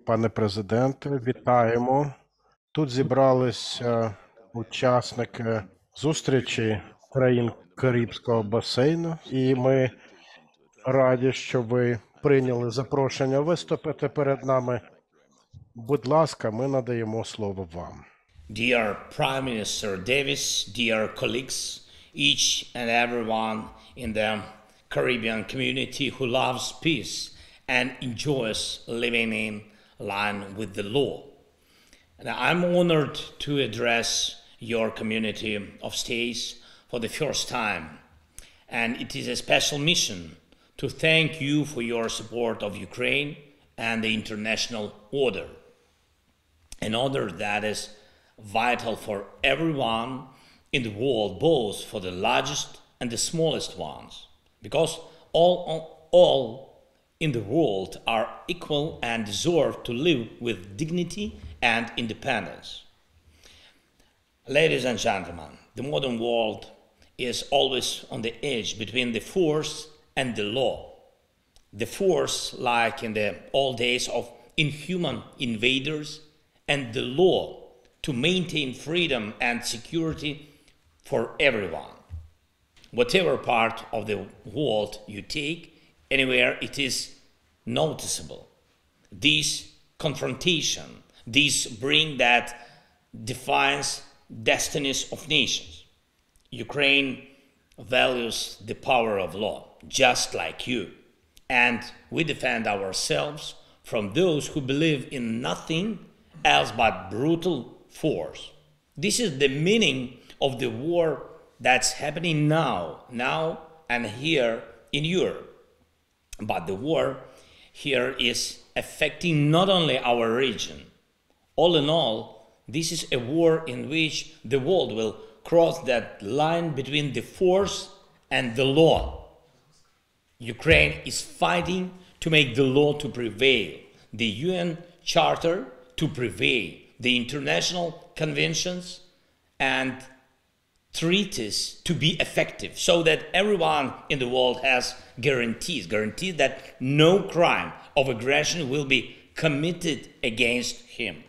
Пане президенте, вітаємо. Тут зібралися учасники зустрічі країн Карибського басейну, і ми раді, що ви прийняли запрошення виступити перед нами. Будь ласка, ми надаємо слово вам. Dear Prime Minister Davis, dear colleagues, each and everyone in the Caribbean community who loves peace and enjoys living in line with the law. And I'm honored to address your community of states for the first time. And it is a special mission to thank you for your support of Ukraine and the international order. An order that is vital for everyone in the world, both for the largest and the smallest ones, because all in the world are equal and deserve to live with dignity and independence. Ladies and gentlemen, the modern world is always on the edge between the force and the law. The force, like in the old days of inhuman invaders, and the law to maintain freedom and security for everyone. Whatever part of the world you take, anywhere it is noticeable. This confrontation, this bring that defines destinies of nations. Ukraine values the power of law, just like you, and we defend ourselves from those who believe in nothing else but brutal force. This is the meaning of the war that's happening now and here in Europe. But the war here is affecting not only our region. All in all, this is a war in which the world will cross that line between the force and the law. Ukraine is fighting to make the law to prevail, the UN Charter to prevail, the international conventions and treaties to be effective, so that everyone in the world has guarantees that no crime of aggression will be committed against him.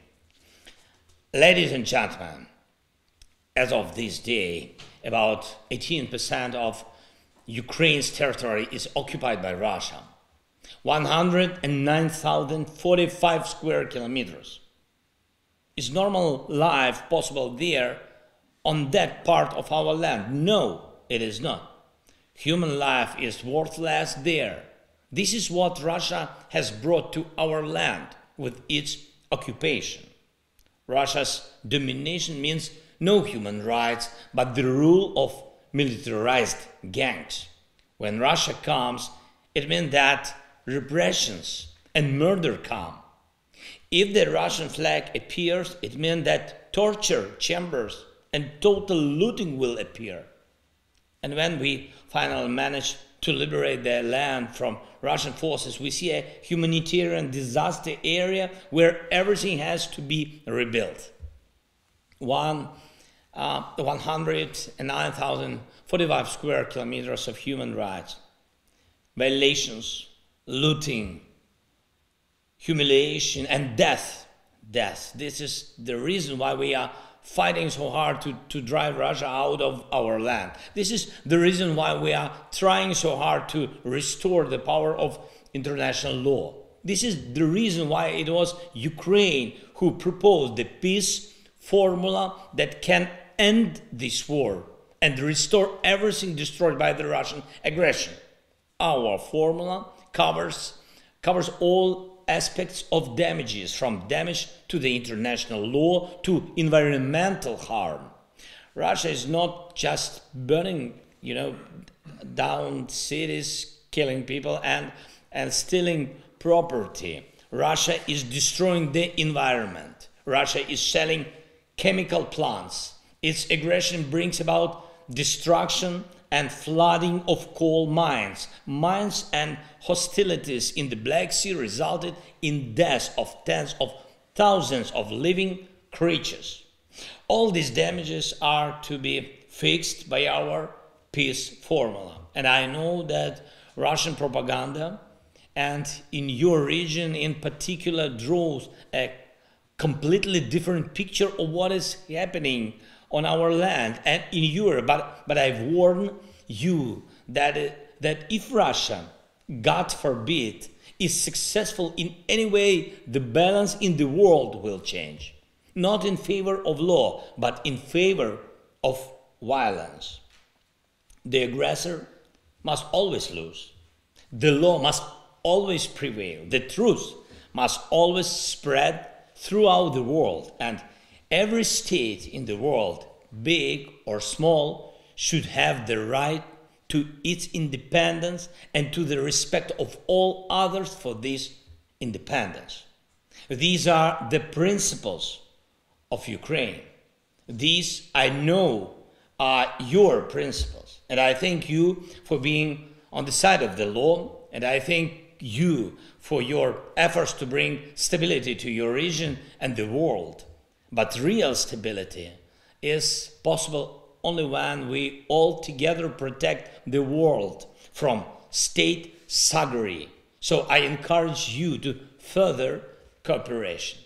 Ladies and gentlemen, as of this day, about 18% of Ukraine's territory is occupied by Russia. 109,045 square kilometers. Is normal life possible there on that part of our land? No, it is not. Human life is worthless there. This is what Russia has brought to our land with its occupation. Russia's domination means no human rights, but the rule of militarized gangs. When Russia comes, it means that repressions and murder come. If the Russian flag appears, it means that torture chambers and total looting will appear. And when we finally manage to liberate the land from Russian forces, we see a humanitarian disaster area where everything has to be rebuilt. 109,045 square kilometers of human rights, violations, looting, humiliation, and death. This is the reason why we are fighting so hard to drive Russia out of our land. This is the reason why we are trying so hard to restore the power of international law. This is the reason why it was Ukraine who proposed the peace formula that can end this war and restore everything destroyed by the Russian aggression. Our formula covers all aspects of damages, from damage to the international law to environmental harm. Russia is not just burning, down cities, killing people and stealing property. Russia is destroying the environment. Russia is selling chemical plants. Its aggression brings about destruction and flooding of coal mines. Mines and hostilities in the Black Sea resulted in deaths of tens of thousands of living creatures. All these damages are to be fixed by our peace formula. And I know that Russian propaganda and in your region in particular draws a completely different picture of what is happening on our land and in Europe. But I warn you that if Russia, God forbid, is successful in any way, the balance in the world will change. Not in favor of law, but in favor of violence. The aggressor must always lose. The law must always prevail. The truth must always spread throughout the world, and every state in the world, big or small, should have the right to its independence and to the respect of all others for this independence. These are the principles of Ukraine. These, I know, are your principles, and I thank you for being on the side of the law, and I thank you for your efforts to bring stability to your region and the world. But real stability is possible only when we all together protect the world from state thuggery. So I encourage you to further cooperation.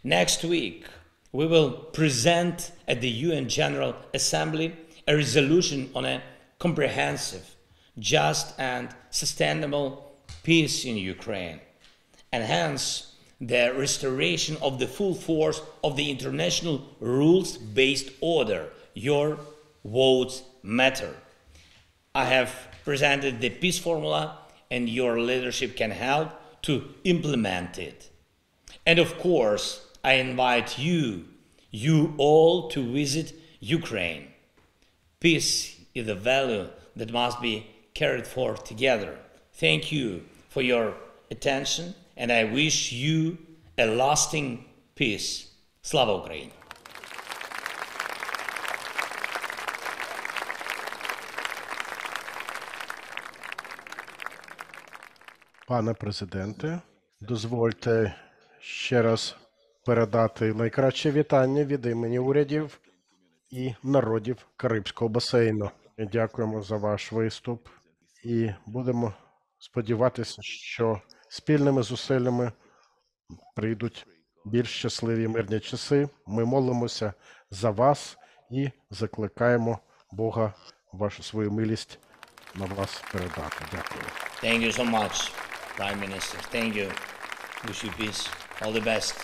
Next week, we will present at the UN General Assembly a resolution on a comprehensive, just and sustainable peace in Ukraine, and hence the restoration of the full force of the international rules-based order. Your votes matter. I have presented the peace formula, and your leadership can help to implement it. And of course, I invite you all to visit Ukraine. Peace is a value that must be carried forth together. Thank you for your attention, and I wish you a lasting peace. Slava Ukraini! Пане президенте, дозвольте ще раз передати найкраще вітання від імені урядів і народів Карибського басейну. Дякуємо за ваш виступ і будемо сподіватися, що спільними зусиллями прийдуть більш щасливі мирні часи. Ми молимося за вас і закликаємо Бога вашу свою милість на вас передати. Дякую. Thank you so much, Prime Minister. Thank you. Wish you peace. All the best.